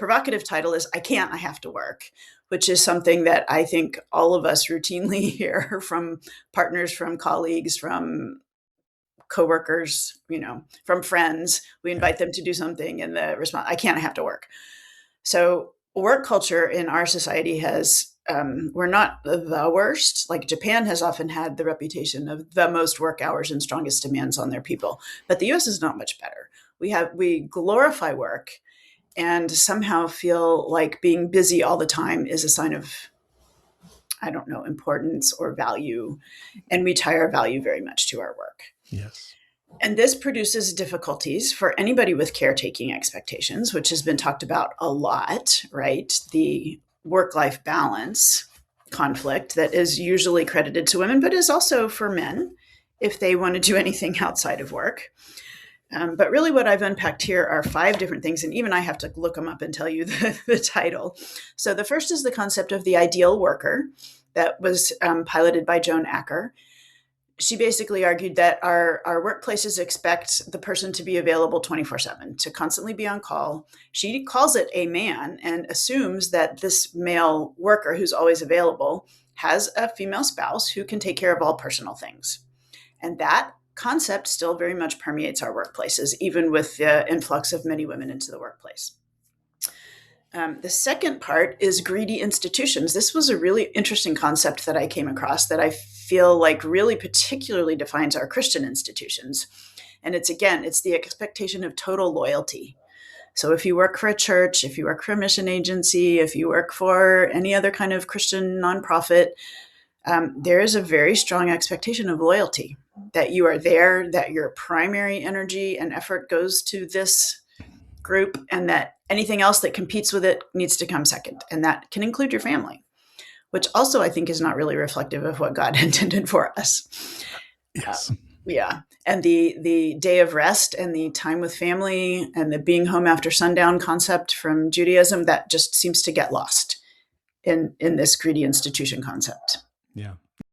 provocative title is I have to work, which is something that I think all of us routinely hear from partners, from colleagues, from coworkers, from friends. We invite them to do something and the response, I have to work. So work culture in our society we're not the worst. Like Japan has often had the reputation of the most work hours and strongest demands on their people, but the US is not much better. We glorify work and somehow feel like being busy all the time is a sign of, I don't know, importance or value. And we tie our value very much to our work. Yes. And this produces difficulties for anybody with caretaking expectations, which has been talked about a lot, right? The work-life balance conflict that is usually credited to women, but is also for men if they want to do anything outside of work. But really what I've unpacked here are 5 different things, and even I have to look them up and tell you the title. So the first is the concept of the ideal worker that was piloted by Joan Acker. She basically argued that our workplaces expect the person to be available 24/7, to constantly be on call. She calls it a man and assumes that this male worker who's always available has a female spouse who can take care of all personal things. And that concept still very much permeates our workplaces, even with the influx of many women into the workplace. The second part is greedy institutions. This was a really interesting concept that I came across that I feel like really particularly defines our Christian institutions. And it's the expectation of total loyalty. So if you work for a church, if you work for a mission agency, if you work for any other kind of Christian nonprofit, there is a very strong expectation of loyalty, that you are there, that your primary energy and effort goes to this group, and that anything else that competes with it needs to come second. And that can include your family, which also I think is not really reflective of what God intended for us. Yes. Yeah. And the day of rest and the time with family and the being home after sundown concept from Judaism, that just seems to get lost in this greedy institution concept. Yeah.